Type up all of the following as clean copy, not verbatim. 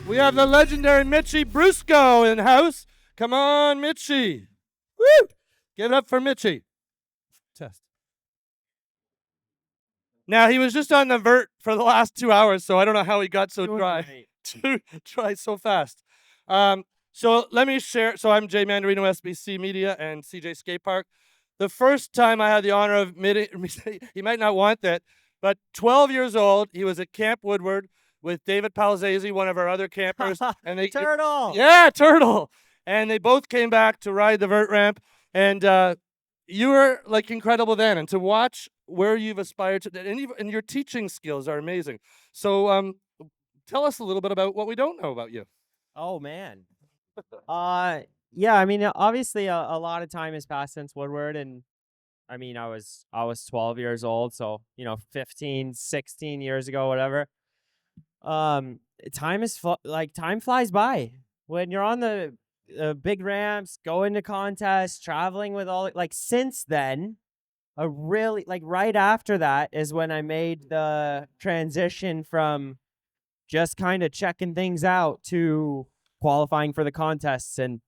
We have the legendary Mitchie Brusco in house. Come on, Mitchie. Woo! Give it up for Mitchie. Test. Now, he was just on the vert for the last 2 hours, so I don't know how he got so dry. Dry so fast. So let me share. So I'm Jay Mandarino, SBC Media, and CJ Skate Park. The first time I had the honor of meeting, he might not want that, but 12 years old, he was at Camp Woodward with David Palzese, one of our other campers. And they, Turtle! Yeah, Turtle! And they both came back to ride the vert ramp. And you were like incredible then. And to watch where you've aspired to, and your teaching skills are amazing. So tell us a little bit about what we don't know about you. Oh, man. Yeah, I mean, obviously a lot of time has passed since Woodward, and I mean, I was 12 years old, so, 15, 16 years ago, whatever. Time flies by when you're on the big ramps, going to contests, traveling with all, like, since then, right after that is when I made the transition from just kind of checking things out to qualifying for the contests and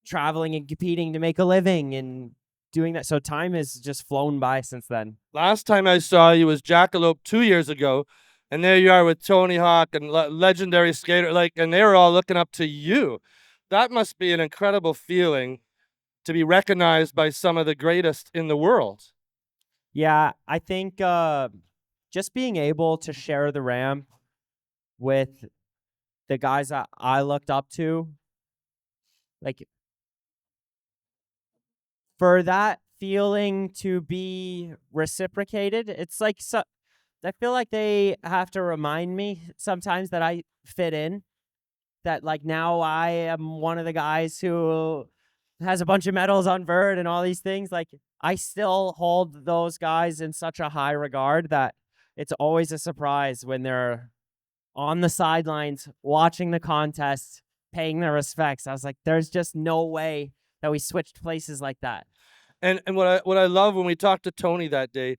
traveling and competing to make a living and doing that. So time has just flown by since then. Last time I saw you was Jackalope 2 years ago, and there you are with Tony Hawk and legendary skater, and they were all looking up to you. That must be an incredible feeling to be recognized by some of the greatest in the world. Yeah, I think just being able to share the ramp with the guys that I looked up to, like, for that feeling to be reciprocated, it's like, so I feel like they have to remind me sometimes that I fit in, that like now I am one of the guys who has a bunch of medals on vert and all these things. Like, I still hold those guys in such a high regard that it's always a surprise when they're on the sidelines watching the contest, paying their respects. I was like, there's just no way that we switched places like that. And what I love when we talked to Tony that day,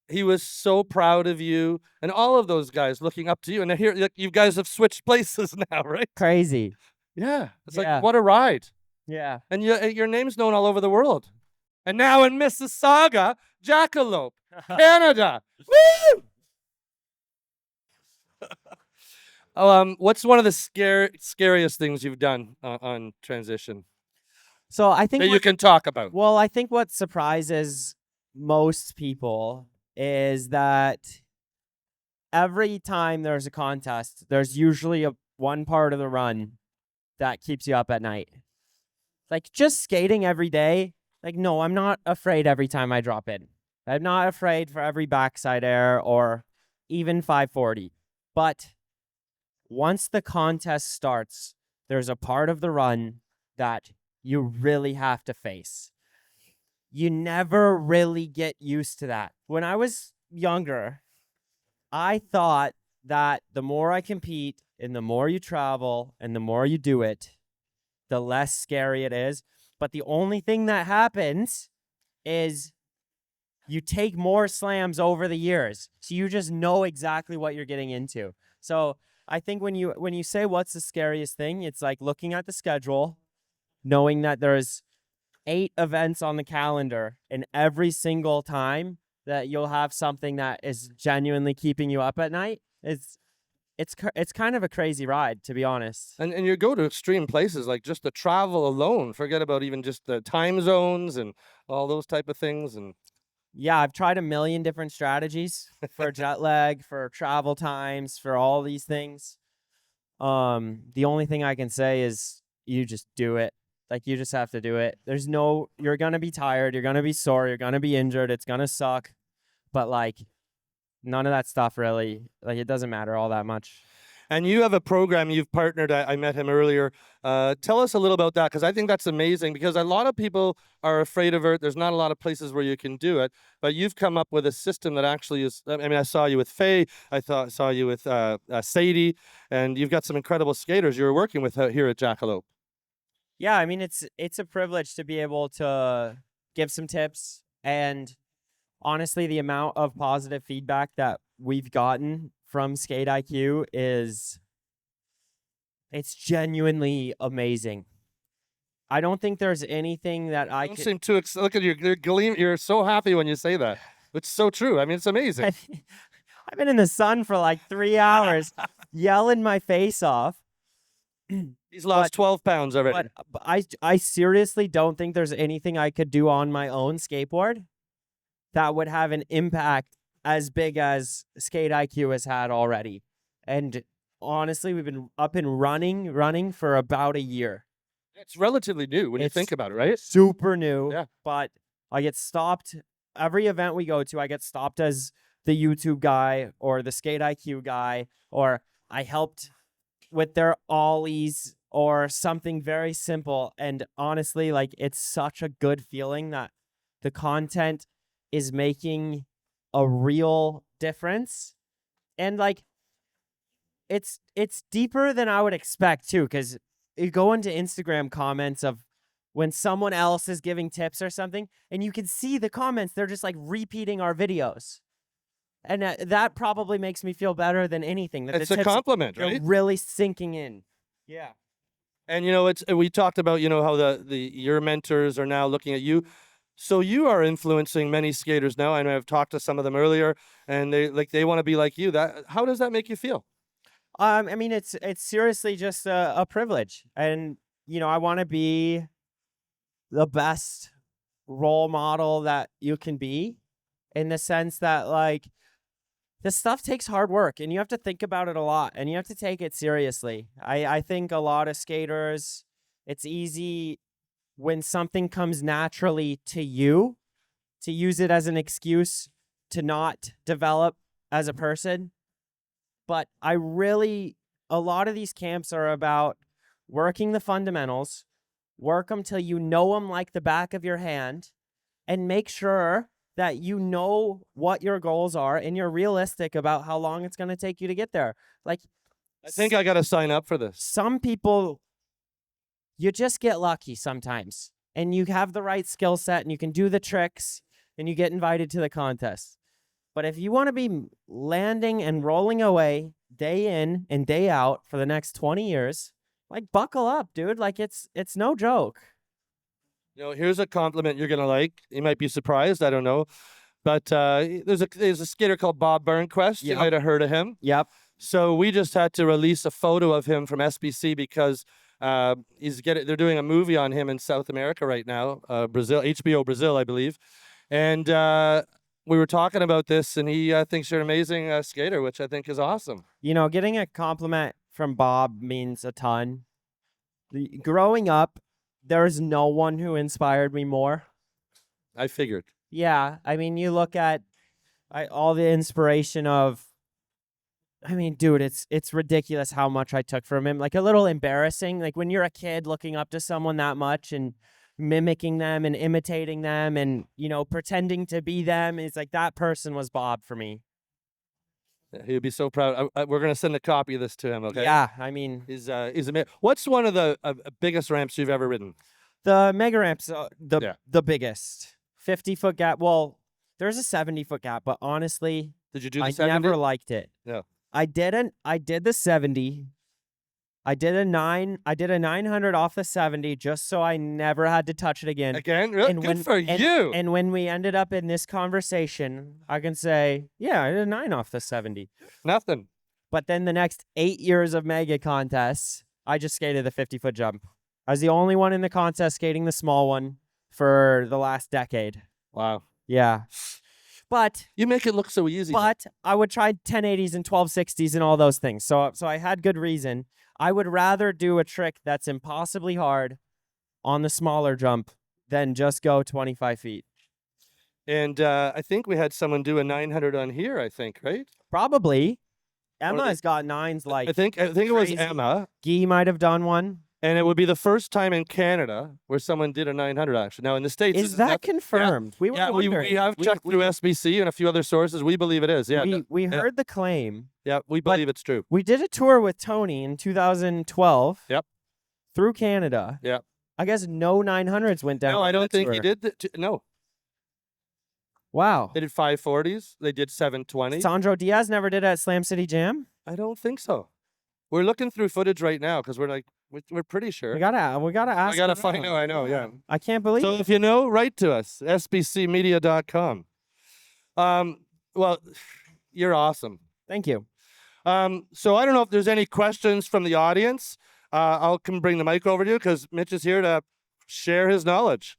he was so proud of you and all of those guys looking up to you. And here, you guys have switched places now, right? Crazy. Yeah. It's like, what a ride. Yeah. And your name's known all over the world. And now in Mississauga, Jackalope, Canada. Woo! What's one of the scariest things you've done on transition? So I think that you can talk about. Well, I think what surprises most people is that every time there's a contest, there's usually one part of the run that keeps you up at night. Like, just skating every day, like, no, I'm not afraid every time I drop in. I'm not afraid for every backside air or even 540. But once the contest starts, there's a part of the run that you really have to face. You never really get used to that. When I was younger, I thought that the more I compete and the more you travel and the more you do it, the less scary it is. But the only thing that happens is you take more slams over the years. So you just know exactly what you're getting into. So I think when you say what's the scariest thing, it's like looking at the schedule, knowing that there's 8 events on the calendar, and every single time that you'll have something that is genuinely keeping you up at night, it's kind of a crazy ride, to be honest. And you go to extreme places, like just the travel alone. Forget about even just the time zones and all those type of things. And yeah, I've tried a million different strategies for jet lag, for travel times, for all these things. The only thing I can say is you just do it. Like, you just have to do it. You're going to be tired. You're going to be sore. You're going to be injured. It's going to suck. But, like, none of that stuff really, like, it doesn't matter all that much. And you have a program you've partnered. I met him earlier. Tell us a little about that, because I think that's amazing, because a lot of people are afraid of it. There's not a lot of places where you can do it. But you've come up with a system that actually is, I mean, I saw you with Faye. Saw you with Sadie. And you've got some incredible skaters you're working with here at Jackalope. Yeah, I mean, it's a privilege to be able to give some tips, and honestly, the amount of positive feedback that we've gotten from Skate IQ is It's genuinely amazing. I don't think there's anything that I Don't could. seem too look at your gleam. You're so happy when you say that. It's so true. I mean, it's amazing. I've been in the sun for like 3 hours, yelling my face off. He's lost 12 pounds already. But I seriously don't think there's anything I could do on my own skateboard that would have an impact as big as Skate IQ has had already. And honestly, we've been up and running for about a year. It's relatively new when you It's think about it, right? Super new. Yeah. But I get stopped every event we go to. I get stopped as the YouTube guy or the Skate IQ guy, or I helped with their ollies or something very simple. And honestly, like, it's such a good feeling that the content is making a real difference. And like, it's deeper than I would expect too, because you go into Instagram comments of when someone else is giving tips or something, and you can see the comments, they're just like repeating our videos. And that probably makes me feel better than anything. That It's the a tips compliment, are right? really sinking in. Yeah. And we talked about how your mentors are now looking at you. So you are influencing many skaters now. I know I've talked to some of them earlier, and they want to be like you. How does that make you feel? I mean, it's seriously just a privilege, and I want to be the best role model that you can be, in the sense that, like, this stuff takes hard work, and you have to think about it a lot, and you have to take it seriously. I think a lot of skaters, it's easy when something comes naturally to you to use it as an excuse to not develop as a person. But a lot of these camps are about working the fundamentals, work them till you know them like the back of your hand, and make sure that you know what your goals are and you're realistic about how long it's going to take you to get there. Like, I think I got to sign up for this. Some people, you just get lucky sometimes, and you have the right skill set and you can do the tricks and you get invited to the contest. But if you want to be landing and rolling away day in and day out for the next 20 years, like, buckle up, dude. Like, it's no joke. Here's a compliment you're gonna like. You might be surprised. I don't know, but there's a skater called Bob Burnquist. You Yep. might have heard of him. Yep. So we just had to release a photo of him from SBC because they're doing a movie on him in South America right now, Brazil, HBO Brazil, I believe, and we were talking about this, and he thinks you're an amazing skater, which I think is awesome. Getting a compliment from Bob means a ton. Growing up, there's no one who inspired me more. I figured. Yeah, I mean, you look at all the inspiration of, I mean, dude, it's ridiculous how much I took from him. Like, a little embarrassing. Like, when you're a kid looking up to someone that much and mimicking them and imitating them and, pretending to be them, it's like, that person was Bob for me. Yeah, he'd be so proud. We're gonna send a copy of this to him. Okay. Yeah, I mean, He's amazing. What's one of the biggest ramps you've ever ridden? the mega ramps, the biggest 50-foot gap. Well, there's a 70-foot gap, but honestly, Did you do the I 70? never liked it. No. I didn't. I did the 70. I did a 900 off the 70 just so I never had to touch it again. Again? Really? Good for you. And when we ended up in this conversation, I can say, yeah, I did a 9 off the 70. Nothing. But then the next 8 years of mega contests, I just skated the 50-foot jump. I was the only one in the contest skating the small one for the last decade. Wow. Yeah. But you make it look so easy. But I would try 1080s and 1260s and all those things. So I had good reason. I would rather do a trick that's impossibly hard on the smaller jump than just go 25 feet. And I think we had someone do a 900 on here, I think, right? Probably. Emma's got 9s like I think it was Emma. Guy might have done one. And it would be the first time in Canada where someone did a 900, actually. Now, in the States... Is that confirmed? Yeah. We have checked through SBC and a few other sources. We believe it is, yeah. We heard the claim. Yeah, we believe it's true. We did a tour with Tony in 2012. Yep. Through Canada. Yep. I guess no 900s went down. No, I don't think he did. No. Wow. They did 540s. They did 720. Sandro Diaz never did at Slam City Jam? I don't think so. We're looking through footage right now because we're pretty sure. We gotta ask. I gotta him find out. out. I know. Yeah. I can't believe. So if you know, write to us, sbcmedia.com. Well, you're awesome. Thank you. So I don't know if there's any questions from the audience. I'll come bring the mic over to you because Mitch is here to share his knowledge.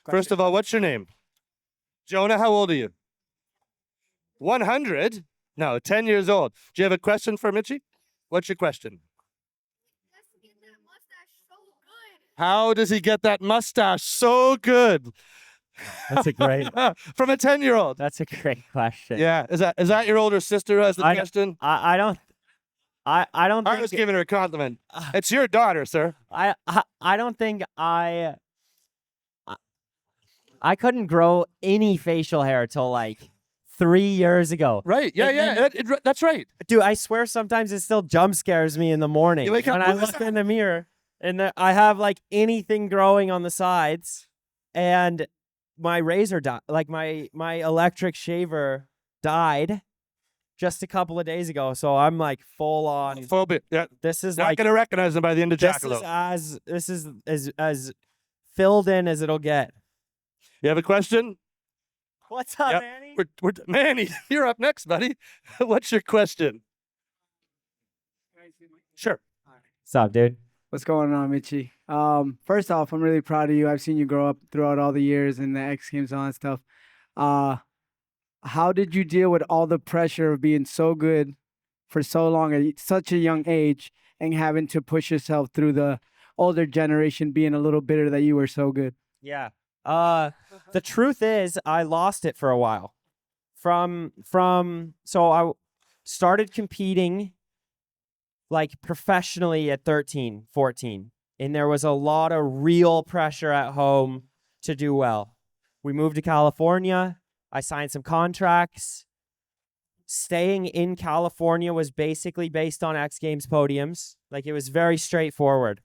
First of all, what's your name? Jonah, how old are you? 100? No, 10 years old. Do you have a question for Mitchie? What's your question? How does he get that mustache so good? That's a great. From a 10-year-old. That's a great question. Yeah. Is that your older sister who has the question? I don't. I don't. I was giving her a compliment. It's your daughter, sir. I don't think I couldn't grow any facial hair till like 3 years ago. Right. Yeah, yeah. That's right. Dude, I swear sometimes it still jump scares me in the morning You wake up, when I "What is look that?" in the mirror and I have like anything growing on the sides, and my razor died. Like my electric shaver died just a couple of days ago, so I'm like full on. Phobia. Yeah. This is Not like gonna recognize him by the end of Jackalope. this is as filled in as it'll get. You have a question? What's up, Yep. Manny? Manny, you're up next, buddy. What's your question? Sure. What's up, dude? What's going on, Mitchie? First off, I'm really proud of you. I've seen you grow up throughout all the years and the X Games and all that stuff. How did you deal with all the pressure of being so good for so long at such a young age and having to push yourself through the older generation being a little bitter that you were so good? Yeah. The truth is, I lost it for a while. So I started competing like professionally at 13, 14. And there was a lot of real pressure at home to do well. We moved to California. I signed some contracts. Staying in California was basically based on X Games podiums. Like, it was very straightforward.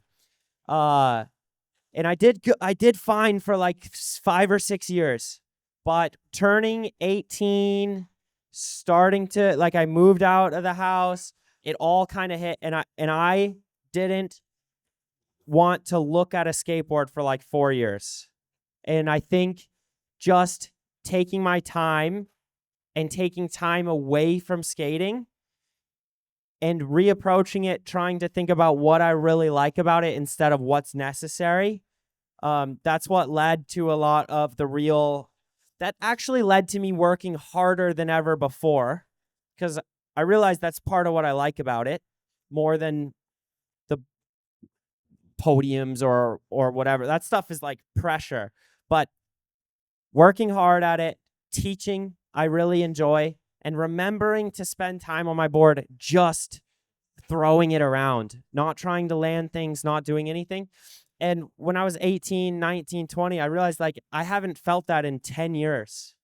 And I did fine for like 5 or 6 years. But turning 18, starting to, like, I moved out of the house, it all kind of hit, and I didn't want to look at a skateboard for like 4 years. And I think just taking my time and taking time away from skating and reapproaching it, trying to think about what I really like about it instead of what's necessary, that's what led to a lot of that actually led to me working harder than ever before, because I realized that's part of what I like about it more than the podiums or whatever. That stuff is like pressure. But working hard at it, teaching, I really enjoy, and remembering to spend time on my board just throwing it around, not trying to land things, not doing anything. And when I was 18, 19, 20, I realized like I haven't felt that in 10 years.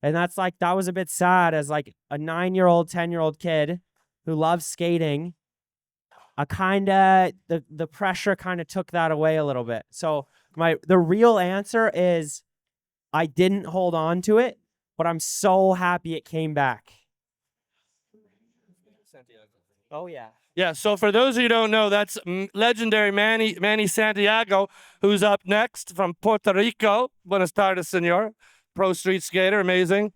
And that's like, that was a bit sad as like a 9-year-old, 10-year-old kid who loves skating. The pressure kind of took that away a little bit. So the real answer is I didn't hold on to it, but I'm so happy it came back. Oh, yeah. Yeah, so for those of you who don't know, that's legendary Manny Santiago, who's up next from Puerto Rico. Buenas tardes, senor. Pro street skater, amazing.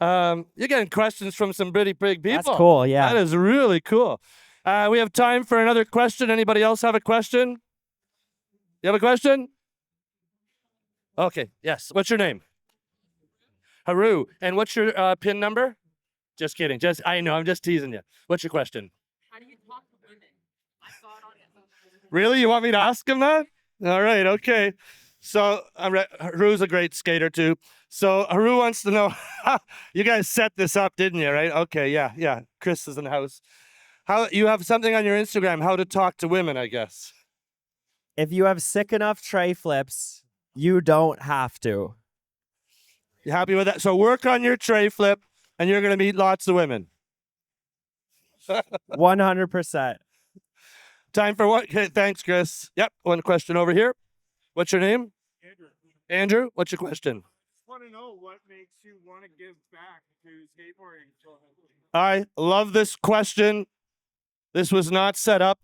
You're getting questions from some pretty big people. That's cool, yeah. That is really cool. We have time for another question. Anybody else have a question? You have a question? Okay, yes. What's your name? Haru. And what's your PIN number? Just kidding. I know, I'm just teasing you. What's your question? How do you talk to women? I saw it on Really? You want me to ask him that? All right, okay. So Haru's a great skater too. So Haru wants to know, you guys set this up, didn't you, right? Okay, yeah. Chris is in the house. How you have something on your Instagram, how to talk to women, I guess. If you have sick enough tray flips, you don't have to. You happy with that? So work on your tray flip, and you're going to meet lots of women. 100%. Time for what? Okay, thanks, Chris. Yep, one question over here. What's your name? Andrew, Andrew, what's your question? just want to know what makes you want to give back to skateboarding. I love this question. This was not set up.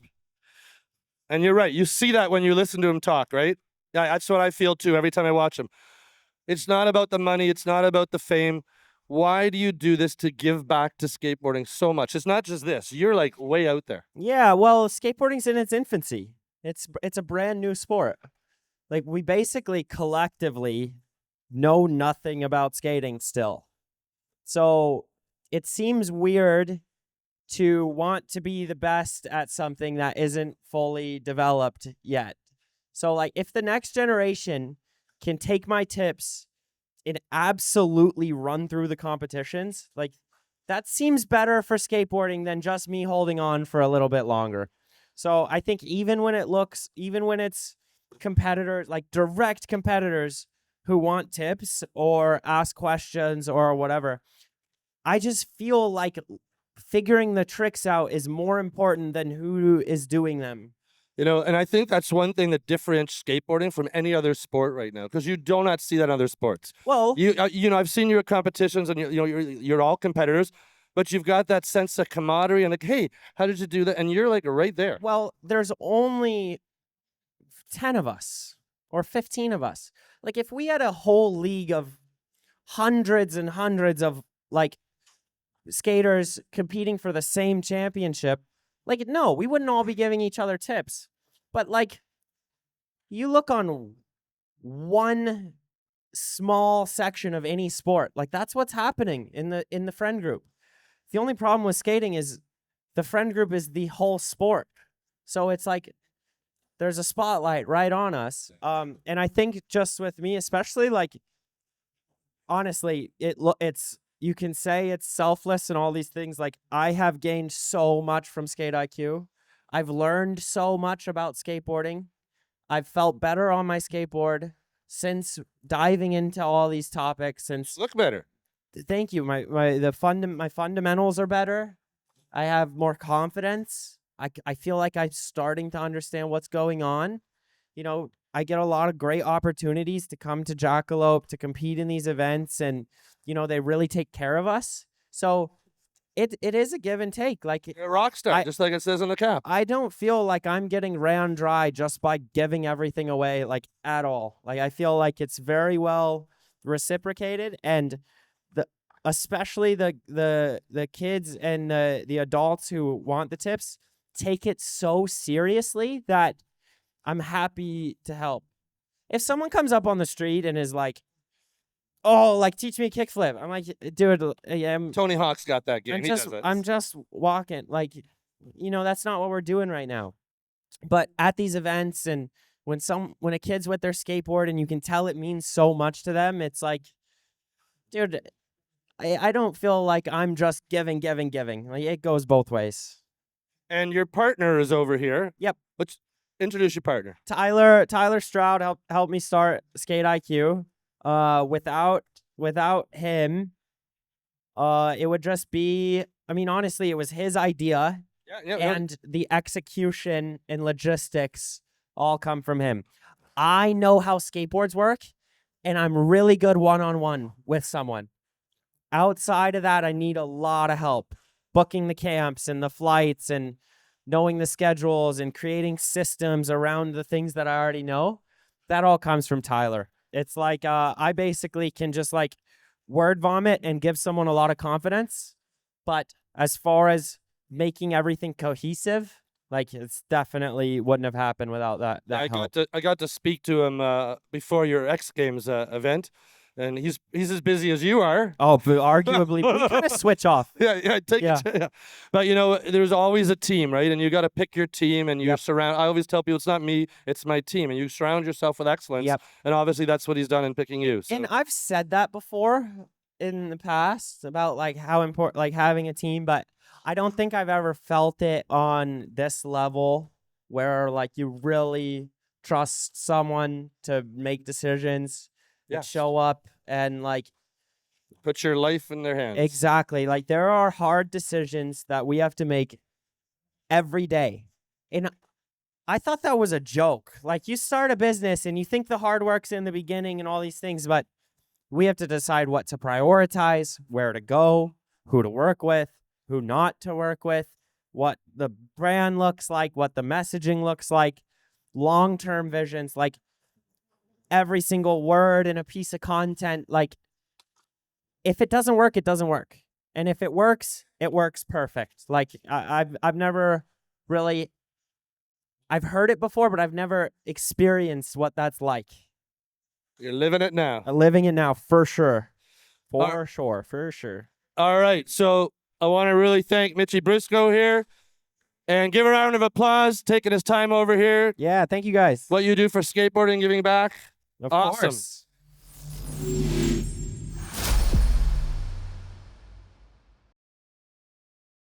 And you're right. You see that when you listen to him talk, right? Yeah, that's what I feel too every time I watch him. It's not about the money. It's not about the fame. Why do you do this to give back to skateboarding so much? It's not just this. You're like way out there. Yeah, well, skateboarding's in its infancy. It's a brand new sport. Like, we basically collectively know nothing about skating still. So it seems weird to want to be the best at something that isn't fully developed yet. So, like, if the next generation can take my tips and absolutely run through the competitions, like, that seems better for skateboarding than just me holding on for a little bit longer. So I think even when it's competitors, like direct competitors who want tips or ask questions or whatever, I just feel like figuring the tricks out is more important than who is doing them. You know, and I think that's one thing that differentiates skateboarding from any other sport right now, because you do not see that in other sports. Well, You know, I've seen you at competitions, and you're all competitors, but you've got that sense of camaraderie and like, hey, how did you do that? And you're like right there. well, there's only 10 of us or 15 of us. Like, if we had a whole league of hundreds and hundreds of like skaters competing for the same championship, like, no, we wouldn't all be giving each other tips. But like, you look on one small section of any sport, like, that's what's happening in the friend group. The only problem with skating is the friend group is the whole sport. So it's like there's a spotlight right on us. And I think just with me especially, like, honestly, it's you can say it's selfless and all these things. Like, I have gained so much from Skate IQ. I've learned so much about skateboarding. I've felt better on my skateboard since diving into all these topics. Since Look better. Thank you. My fundamentals are better. I have more confidence. I feel like I'm starting to understand what's going on. You know, I get a lot of great opportunities to come to Jackalope to compete in these events, and you know, they really take care of us. So it is a give and take. Like, You're a rock star, just like it says on the cap. I don't feel like I'm getting ran dry just by giving everything away, like, at all. Like, I feel like it's very well reciprocated, and especially the kids and the adults who want the tips take it so seriously that I'm happy to help. If someone comes up on the street and is like, oh, like, teach me a kickflip, I'm like, dude, Tony Hawk's got that game. I'm just walking. Like, you know, that's not what we're doing right now. But at these events, and when a kid's with their skateboard and you can tell it means so much to them, it's like, dude, I don't feel like I'm just giving. Like, it goes both ways. And your partner is over here. Yep. Introduce your partner. Tyler Stroud helped me start Skate IQ. Without him, it would just be, I mean, honestly, it was his idea, and the execution and logistics all come from him. I know how skateboards work, and I'm really good one-on-one with someone. Outside of that, I need a lot of help booking the camps and the flights and knowing the schedules and creating systems around the things that I already know. That all comes from Tyler. It's like I basically can just like word vomit and give someone a lot of confidence. But as far as making everything cohesive, like, it's definitely wouldn't have happened without that help. I got to speak to him before your X Games event, and he's as busy as you are. Oh, but arguably, we kind of switch off. Yeah. But you know, there's always a team, right? And you got to pick your team, and you surround. I always tell people it's not me, it's my team, and you surround yourself with excellence. Yep. And obviously, that's what he's done in picking you. So. And I've said that before in the past about like how important like having a team, but I don't think I've ever felt it on this level where like you really trust someone to make decisions. Show up and like put your life in their hands. Exactly. Like, there are hard decisions that we have to make every day. And I thought that was a joke. Like, you start a business and you think the hard work's in the beginning and all these things, but we have to decide what to prioritize, where to go, who to work with, who not to work with. what the brand looks like, what the messaging looks like, long-term visions, like every single word in a piece of content. Like, if it doesn't work, it doesn't work. And if it works perfect. Like, I've never really, I've heard it before, but I've never experienced what that's like. You're living it now. I'm living it now, for sure. Ar- For sure. All right. So I want to really thank Mitchie Brusco here and give a round of applause, taking his time over here. Yeah, thank you guys. What you do for skateboarding, giving back. Of Awesome. course.